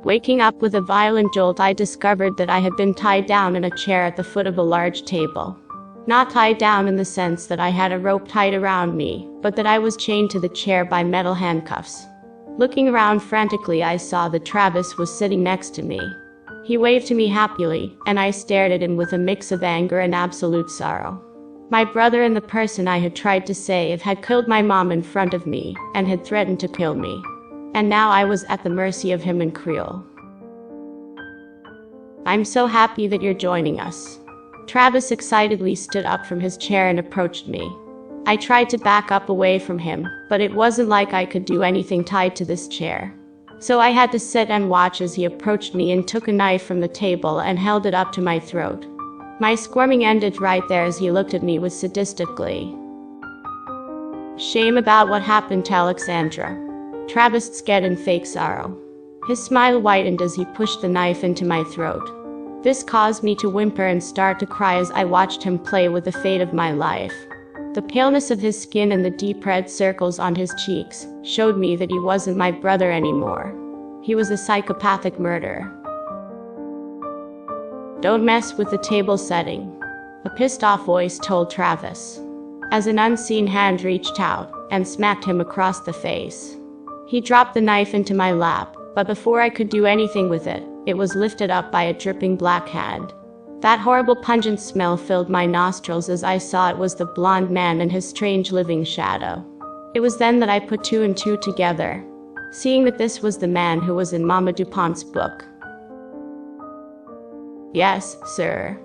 Waking up with a violent jolt, I discovered that I had been tied down in a chair at the foot of a large table. Not tied down in the sense that I had a rope tied around me, but that I was chained to the chair by metal handcuffs. Looking around frantically, I saw that Travis was sitting next to me. He waved to me happily, and I stared at him with a mix of anger and absolute sorrow. My brother and the person I had tried to save had killed my mom in front of me, and had threatened to kill me. And now I was at the mercy of him and Creole. "I'm so happy that you're joining us." Travis excitedly stood up from his chair and approached me. I tried to back up away from him, but it wasn't like I could do anything tied to this chair. So I had to sit and watch as he approached me and took a knife from the table and held it up to my throat. My squirming ended right there as he looked at me with sadistic glee. "Shame about what happened to Alexandra." Travis scared in fake sorrow. His smile whitened as he pushed the knife into my throat. This caused me to whimper and start to cry as I watched him play with the fate of my life. The paleness of his skin and the deep red circles on his cheeks showed me that he wasn't my brother anymore. He was a psychopathic murderer. "Don't mess with the table setting," a pissed-off voice told Travis, as an unseen hand reached out and smacked him across the face. He dropped the knife into my lap, but before I could do anything with it, it was lifted up by a dripping black hand. That horrible pungent smell filled my nostrils as I saw it was the blonde man and his strange living shadow. It was then that I put two and two together, seeing that this was the man who was in Mama DuPont's book. "Yes, sir.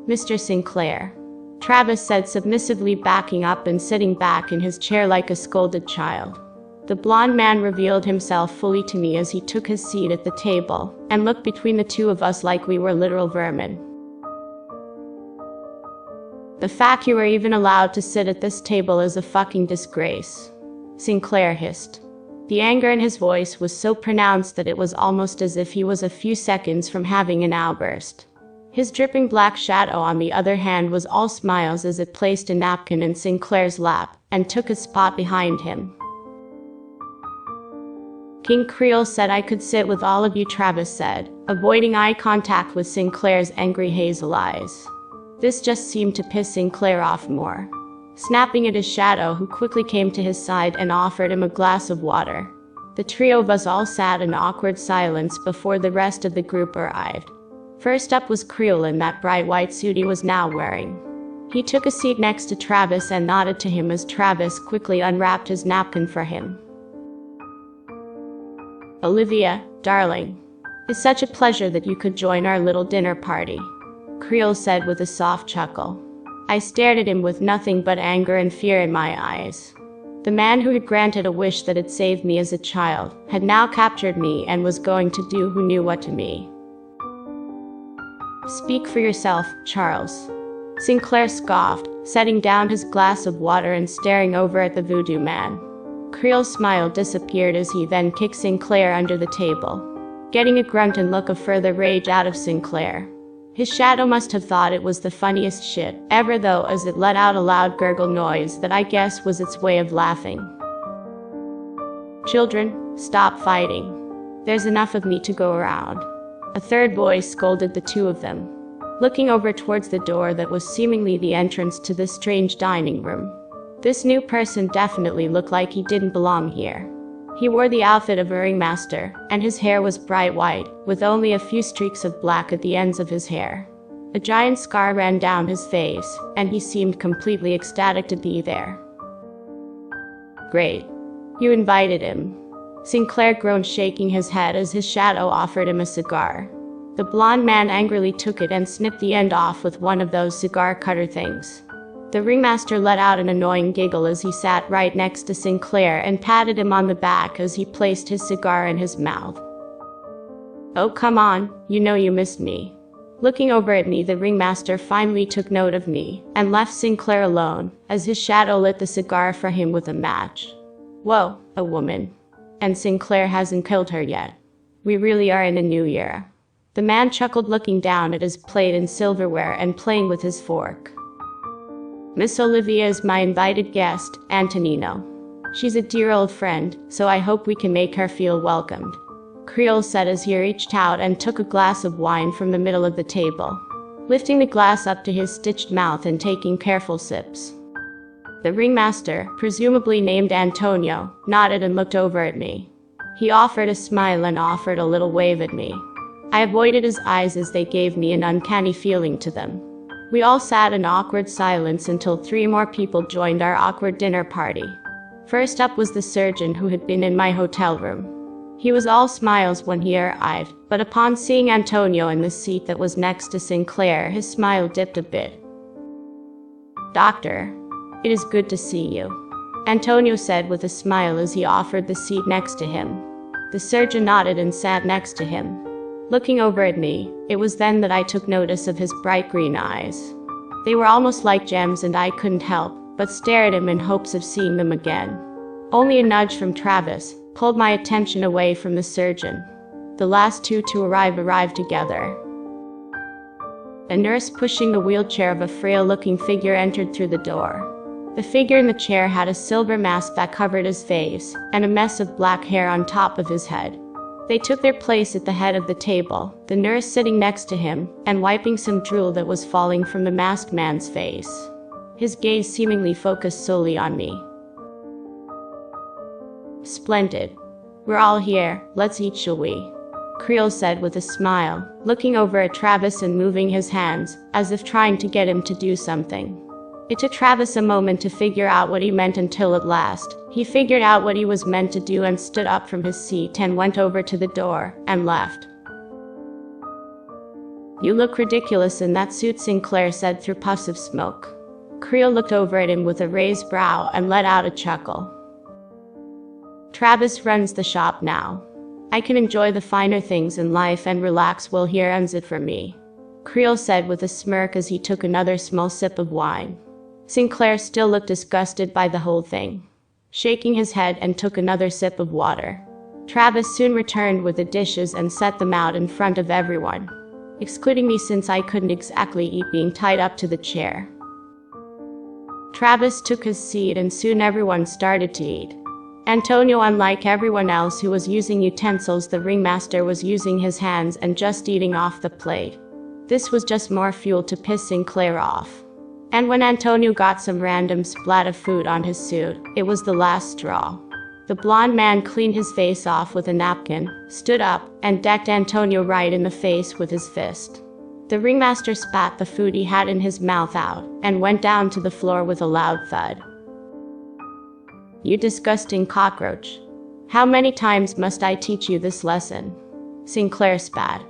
Mr. Sinclair," Travis said submissively, backing up and sitting back in his chair like a scolded child. The blonde man revealed himself fully to me as he took his seat at the table and looked between the two of us like we were literal vermin. "The fact you were even allowed to sit at this table is a fucking disgrace," Sinclair hissed. The anger in his voice was so pronounced that it was almost as if he was a few seconds from having an outburst. His dripping black shadow, on the other hand, was all smiles as it placed a napkin in Sinclair's lap and took a spot behind him. "King Creole said I could sit with all of you," Travis said, avoiding eye contact with Sinclair's angry hazel eyes. This just seemed to piss Sinclair off more. Snapping at his shadow, who quickly came to his side and offered him a glass of water. The trio of us all sat in awkward silence before the rest of the group arrived. First up was Creole in that bright white suit he was now wearing. He took a seat next to Travis and nodded to him as Travis quickly unwrapped his napkin for him. "Olivia, darling, it's such a pleasure that you could join our little dinner party," Creole said with a soft chuckle. I stared at him with nothing but anger and fear in my eyes. The man who had granted a wish that had saved me as a child had now captured me and was going to do who knew what to me. "Speak for yourself, Charles," Sinclair scoffed, setting down his glass of water and staring over at the voodoo man. Creole's smile disappeared as he then kicked Sinclair under the table, getting a grunt and look of further rage out of Sinclair. His shadow must have thought it was the funniest shit ever though, as it let out a loud gurgle noise that I guess was its way of laughing. "Children, stop fighting. There's enough of me to go around," a third voice scolded the two of them, looking over towards the door that was seemingly the entrance to this strange dining room. This new person definitely looked like he didn't belong here. He wore the outfit of a ringmaster, and his hair was bright white, with only a few streaks of black at the ends of his hair. A giant scar ran down his face, and he seemed completely ecstatic to be there. "Great. You invited him," Sinclair groaned, shaking his head as his shadow offered him a cigar. The blonde man angrily took it and snipped the end off with one of those cigar cutter things. The ringmaster let out an annoying giggle as he sat right next to Sinclair and patted him on the back as he placed his cigar in his mouth. "Oh, come on, you know you missed me." Looking over at me, the ringmaster finally took note of me and left Sinclair alone as his shadow lit the cigar for him with a match. "Whoa, a woman. And Sinclair hasn't killed her yet. We really are in a new era." The man chuckled, looking down at his plate and silverware and playing with his fork. "Miss Olivia is my invited guest, Antonino. She's a dear old friend, so I hope we can make her feel welcomed." Creole said as he reached out and took a glass of wine from the middle of the table, lifting the glass up to his stitched mouth and taking careful sips. The ringmaster, presumably named Antonio, nodded and looked over at me. He offered a smile and offered a little wave at me. I avoided his eyes as they gave me an uncanny feeling to them. We all sat in awkward silence until 3 more people joined our awkward dinner party. First up was the surgeon who had been in my hotel room. He was all smiles when he arrived, but upon seeing Antonio in the seat that was next to Sinclair, his smile dipped a bit. "Doctor, it is good to see you," Antonio said with a smile as he offered the seat next to him. The surgeon nodded and sat next to him. Looking over at me, it was then that I took notice of his bright green eyes. They were almost like gems and I couldn't help but stare at him in hopes of seeing them again. Only a nudge from Travis pulled my attention away from the surgeon. The last 2 to arrived together. A nurse pushing the wheelchair of a frail-looking figure entered through the door. The figure in the chair had a silver mask that covered his face, and a mess of black hair on top of his head. They took their place at the head of the table, the nurse sitting next to him, and wiping some drool that was falling from the masked man's face. His gaze seemingly focused solely on me. "Splendid. We're all here, let's eat, shall we?" Creole said with a smile, looking over at Travis and moving his hands, as if trying to get him to do something. It took Travis a moment to figure out what he meant until at last, he figured out what he was meant to do and stood up from his seat and went over to the door, and left. "You look ridiculous in that suit," Sinclair said through puffs of smoke. Creole looked over at him with a raised brow and let out a chuckle. "Travis runs the shop now. I can enjoy the finer things in life and relax while he runs it for me," Creole said with a smirk as he took another small sip of wine. Sinclair still looked disgusted by the whole thing, shaking his head, and took another sip of water. Travis soon returned with the dishes and set them out in front of everyone, excluding me since I couldn't exactly eat being tied up to the chair. Travis took his seat and soon everyone started to eat. Antonio, unlike everyone else who was using utensils, the ringmaster was using his hands and just eating off the plate. This was just more fuel to piss Sinclair off. And when Antonio got some random splat of food on his suit, it was the last straw. The blonde man cleaned his face off with a napkin, stood up, and decked Antonio right in the face with his fist. The ringmaster spat the food he had in his mouth out, and went down to the floor with a loud thud. "You disgusting cockroach. How many times must I teach you this lesson?" Sinclair spat.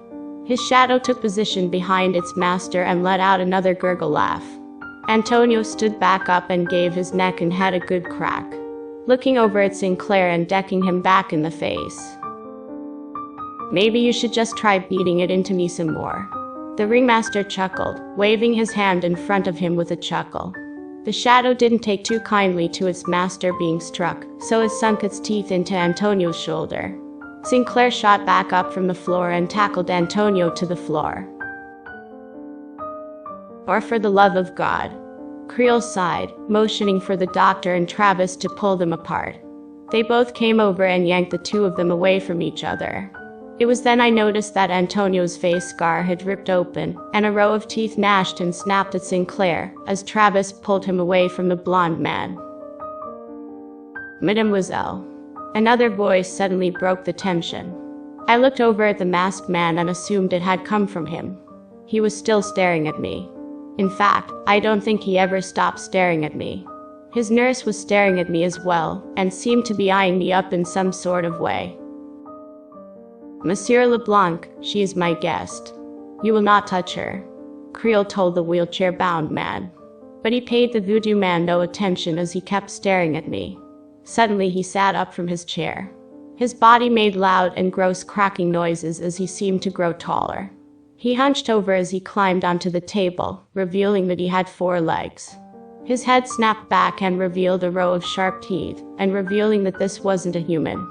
His shadow took position behind its master and let out another gurgle laugh. Antonio stood back up and gave his neck and had a good crack, looking over at Sinclair and decking him back in the face. "Maybe you should just try beating it into me some more." The ringmaster chuckled, waving his hand in front of him with a chuckle. The shadow didn't take too kindly to its master being struck, so it sunk its teeth into Antonio's shoulder. Sinclair shot back up from the floor and tackled Antonio to the floor. "Or for the love of God," Creole sighed, motioning for the doctor and Travis to pull them apart. They both came over and yanked the 2 of them away from each other. It was then I noticed that Antonio's face scar had ripped open, and a row of teeth gnashed and snapped at Sinclair, as Travis pulled him away from the blonde man. "Mademoiselle." Another voice suddenly broke the tension. I looked over at the masked man and assumed it had come from him. He was still staring at me. In fact, I don't think he ever stopped staring at me. His nurse was staring at me as well, and seemed to be eyeing me up in some sort of way. "Monsieur LeBlanc, she is my guest. You will not touch her," Creole told the wheelchair-bound man. But he paid the voodoo man no attention as he kept staring at me. Suddenly he sat up from his chair. His body made loud and gross cracking noises as he seemed to grow taller. He hunched over as he climbed onto the table, revealing that he had 4 legs. His head snapped back and revealed a row of sharp teeth, and revealing that this wasn't a human.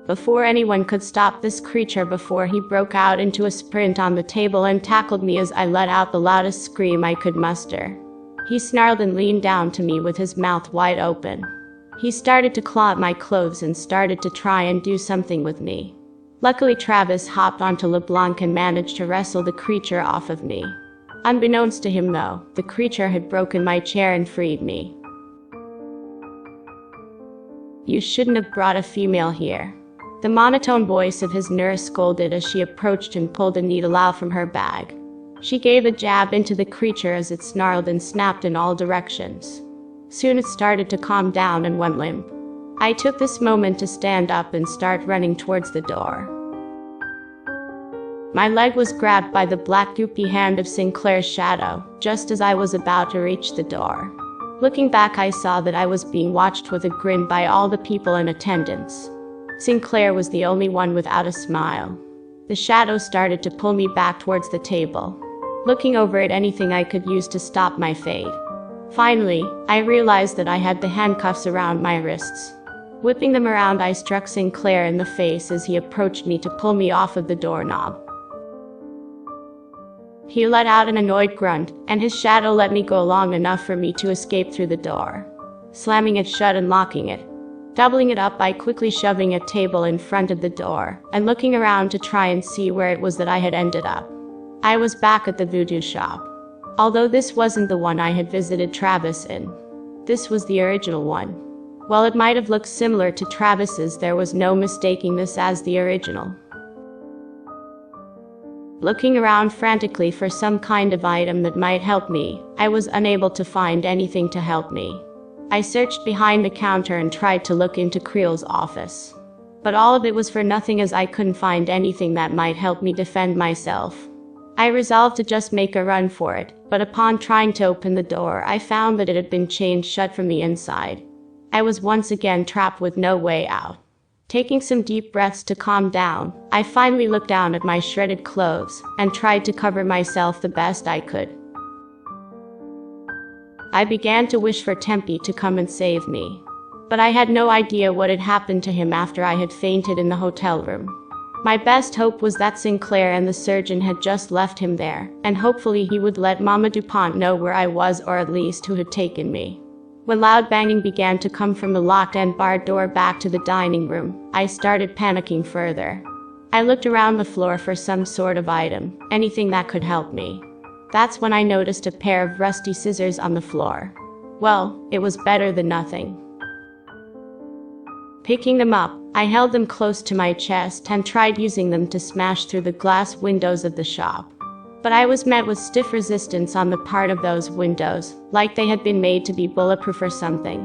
Before anyone could stop this creature, before he broke out into a sprint on the table and tackled me as I let out the loudest scream I could muster. He snarled and leaned down to me with his mouth wide open. He started to claw at my clothes and started to try and do something with me. Luckily, Travis hopped onto LeBlanc and managed to wrestle the creature off of me. Unbeknownst to him though, the creature had broken my chair and freed me. "You shouldn't have brought a female here." The monotone voice of his nurse scolded as she approached and pulled a needle out from her bag. She gave a jab into the creature as it snarled and snapped in all directions. Soon it started to calm down and went limp. I took this moment to stand up and start running towards the door. My leg was grabbed by the black goopy hand of Sinclair's shadow, just as I was about to reach the door. Looking back, I saw that I was being watched with a grin by all the people in attendance. Sinclair was the only one without a smile. The shadow started to pull me back towards the table, looking over at anything I could use to stop my fate. Finally, I realized that I had the handcuffs around my wrists. Whipping them around, I struck Sinclair in the face as he approached me to pull me off of the doorknob. He let out an annoyed grunt, and his shadow let me go long enough for me to escape through the door, slamming it shut and locking it. Doubling it up by quickly shoving a table in front of the door, and looking around to try and see where it was that I had ended up. I was back at the Voodoo shop. Although this wasn't the one I had visited Travis in. This was the original one. While it might have looked similar to Travis's, there was no mistaking this as the original. Looking around frantically for some kind of item that might help me, I was unable to find anything to help me. I searched behind the counter and tried to look into Creel's office. But all of it was for nothing, as I couldn't find anything that might help me defend myself. I resolved to just make a run for it, but upon trying to open the door, I found that it had been chained shut from the inside. I was once again trapped with no way out. Taking some deep breaths to calm down, I finally looked down at my shredded clothes and tried to cover myself the best I could. I began to wish for Tempe to come and save me. But I had no idea what had happened to him after I had fainted in the hotel room. My best hope was that Sinclair and the surgeon had just left him there, and hopefully he would let Mama DuPont know where I was, or at least who had taken me. When loud banging began to come from the locked and barred door back to the dining room, I started panicking further. I looked around the floor for some sort of item, anything that could help me. That's when I noticed a pair of rusty scissors on the floor. Well, it was better than nothing. Picking them up, I held them close to my chest and tried using them to smash through the glass windows of the shop. But I was met with stiff resistance on the part of those windows, like they had been made to be bulletproof or something.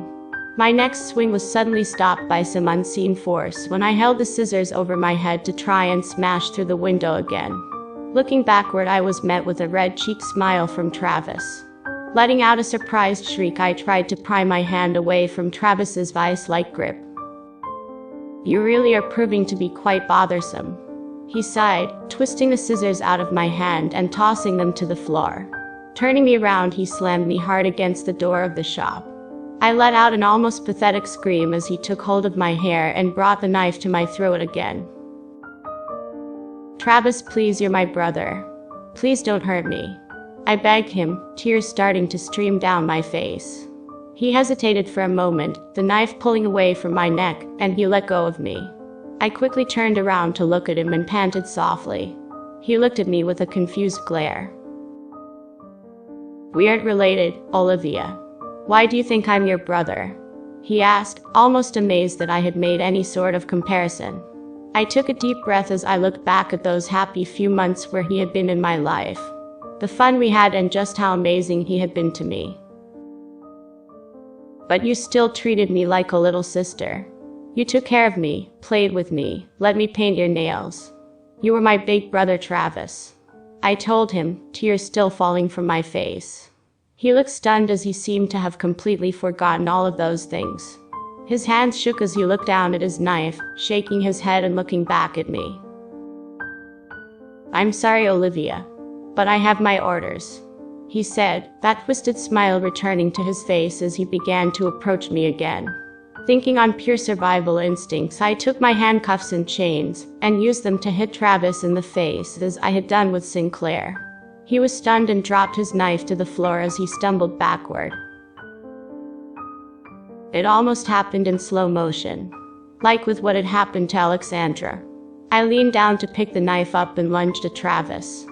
My next swing was suddenly stopped by some unseen force when I held the scissors over my head to try and smash through the window again. Looking backward, I was met with a red-cheeked smile from Travis. Letting out a surprised shriek, I tried to pry my hand away from Travis's vice-like grip. "You really are proving to be quite bothersome," he sighed, twisting the scissors out of my hand and tossing them to the floor. Turning me around, he slammed me hard against the door of the shop. I let out an almost pathetic scream as he took hold of my hair and brought the knife to my throat again. "Travis, please, you're my brother. Please don't hurt me," I begged him, tears starting to stream down my face. He hesitated for a moment, the knife pulling away from my neck, and he let go of me. I quickly turned around to look at him and panted softly. He looked at me with a confused glare. "We aren't related, Olivia. Why do you think I'm your brother?" he asked, almost amazed that I had made any sort of comparison. I took a deep breath as I looked back at those happy few months where he had been in my life. The fun we had and just how amazing he had been to me. "But you still treated me like a little sister. You took care of me, played with me, let me paint your nails. You were my big brother, Travis," I told him, tears still falling from my face. He looked stunned as he seemed to have completely forgotten all of those things. His hands shook as he looked down at his knife, shaking his head and looking back at me. "I'm sorry, Olivia, but I have my orders," he said, that twisted smile returning to his face as he began to approach me again. Thinking on pure survival instincts, I took my handcuffs and chains and used them to hit Travis in the face as I had done with Sinclair. He was stunned and dropped his knife to the floor as he stumbled backward. It almost happened in slow motion, like with what had happened to Alexandra. I leaned down to pick the knife up and lunged at Travis.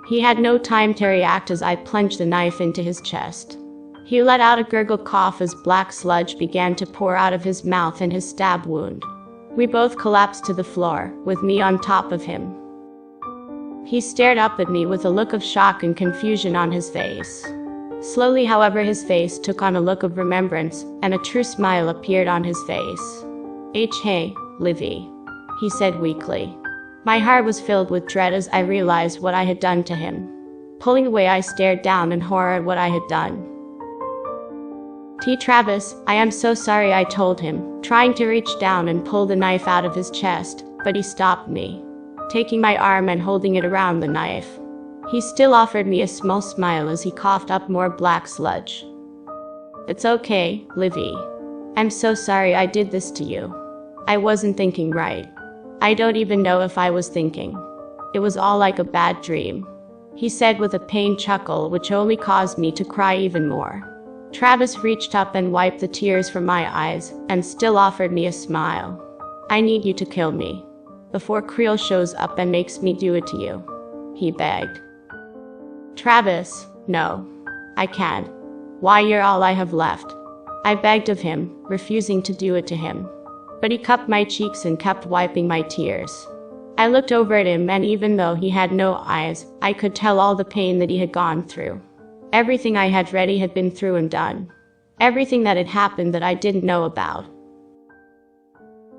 He had no time to react as I plunged the knife into his chest. He let out a gurgled cough as black sludge began to pour out of his mouth in his stab wound. We both collapsed to the floor, with me on top of him. He stared up at me with a look of shock and confusion on his face. Slowly, however, his face took on a look of remembrance, and a true smile appeared on his face. Hey, Livy," he said weakly. My heart was filled with dread as I realized what I had done to him. Pulling away, I stared down in horror at what I had done. Travis, I am so sorry," I told him, trying to reach down and pull the knife out of his chest, but he stopped me, taking my arm and holding it around the knife. He still offered me a small smile as he coughed up more black sludge. "It's okay, Livy. I'm so sorry I did this to you. I wasn't thinking right. I don't even know if I was thinking. It was all like a bad dream," he said with a pained chuckle which only caused me to cry even more. Travis reached up and wiped the tears from my eyes, and still offered me a smile. "I need you to kill me before Creel shows up and makes me do it to you," he begged. "Travis, no. I can't. Why, you're all I have left," I begged of him, refusing to do it to him. But he cupped my cheeks and kept wiping my tears. I looked over at him, and even though he had no eyes, I could tell all the pain that he had gone through. Everything I had read he had been through and done. Everything that had happened that I didn't know about.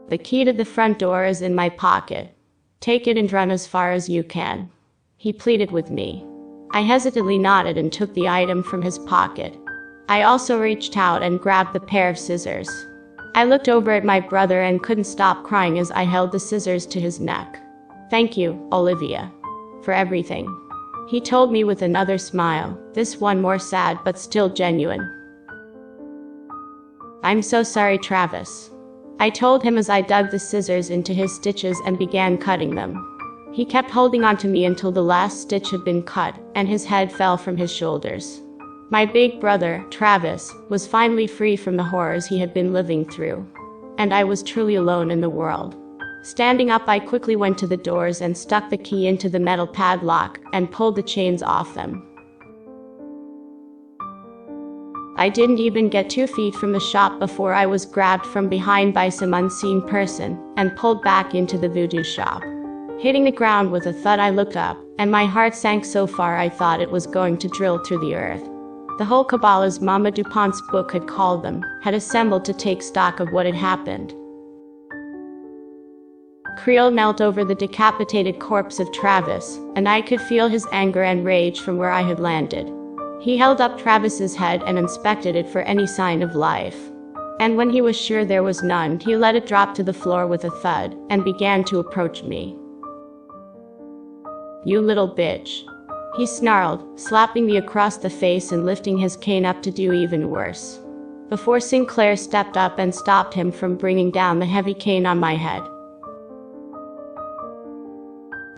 "The key to the front door is in my pocket. Take it and run as far as you can," he pleaded with me. I hesitantly nodded and took the item from his pocket. I also reached out and grabbed the pair of scissors. I looked over at my brother and couldn't stop crying as I held the scissors to his neck. "Thank you, Olivia, for everything," he told me with another smile, this one more sad but still genuine. "I'm so sorry, Travis," I told him as I dug the scissors into his stitches and began cutting them. He kept holding on to me until the last stitch had been cut, and his head fell from his shoulders. My big brother, Travis, was finally free from the horrors he had been living through. And I was truly alone in the world. Standing up, I quickly went to the doors and stuck the key into the metal padlock and pulled the chains off them. I didn't even get 2 feet from the shop before I was grabbed from behind by some unseen person and pulled back into the Voodoo shop. Hitting the ground with a thud, I looked up, and my heart sank so far I thought it was going to drill through the earth. The whole cabal, as Mama DuPont's book had called them, had assembled to take stock of what had happened. Creel knelt over the decapitated corpse of Travis, and I could feel his anger and rage from where I had landed. He held up Travis's head and inspected it for any sign of life. And when he was sure there was none, he let it drop to the floor with a thud and began to approach me. "You little bitch," he snarled, slapping me across the face and lifting his cane up to do even worse, before Sinclair stepped up and stopped him from bringing down the heavy cane on my head.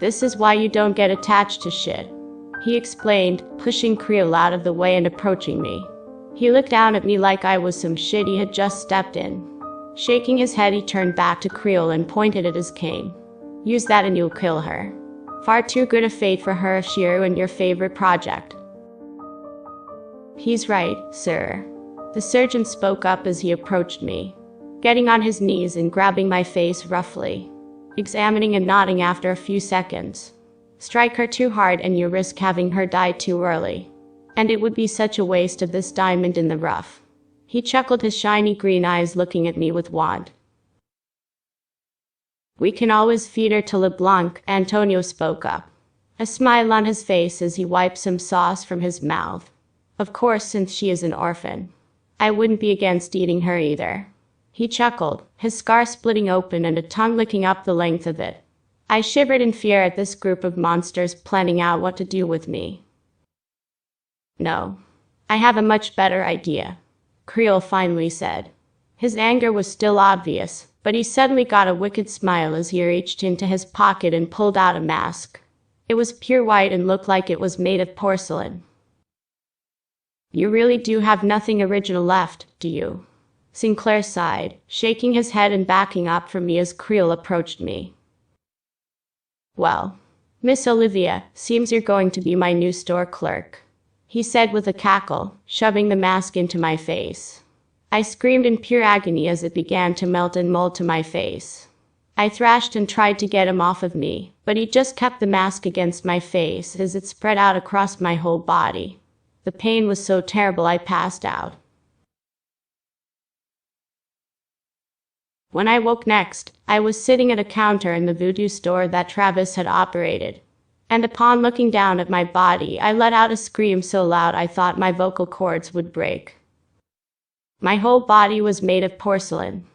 "This is why you don't get attached to shit," he explained, pushing Creel out of the way and approaching me. He looked down at me like I was some shit he had just stepped in. Shaking his head, he turned back to Creel and pointed at his cane. "Use that and you'll kill her. Far too good a fate for her if she ruined your favorite project." "He's right, sir," the surgeon spoke up as he approached me, getting on his knees and grabbing my face roughly, examining and nodding after a few seconds. "Strike her too hard and you risk having her die too early. And it would be such a waste of this diamond in the rough." He chuckled, his shiny green eyes looking at me with want. "We can always feed her to LeBlanc," Antonio spoke up, a smile on his face as he wiped some sauce from his mouth. "Of course, since she is an orphan, I wouldn't be against eating her either." He chuckled, his scar splitting open and a tongue licking up the length of it. I shivered in fear at this group of monsters planning out what to do with me. "No, I have a much better idea," Creel finally said. His anger was still obvious, but he suddenly got a wicked smile as he reached into his pocket and pulled out a mask. It was pure white and looked like it was made of porcelain. "You really do have nothing original left, do you?" Sinclair sighed, shaking his head and backing up from me as Creel approached me. "Well, Miss Olivia, seems you're going to be my new store clerk," he said with a cackle, shoving the mask into my face. I screamed in pure agony as it began to melt and mold to my face. I thrashed and tried to get him off of me, but he just kept the mask against my face as it spread out across my whole body. The pain was so terrible I passed out. When I woke next, I was sitting at a counter in the Voodoo store that Travis had operated. And upon looking down at my body, I let out a scream so loud I thought my vocal cords would break. My whole body was made of porcelain.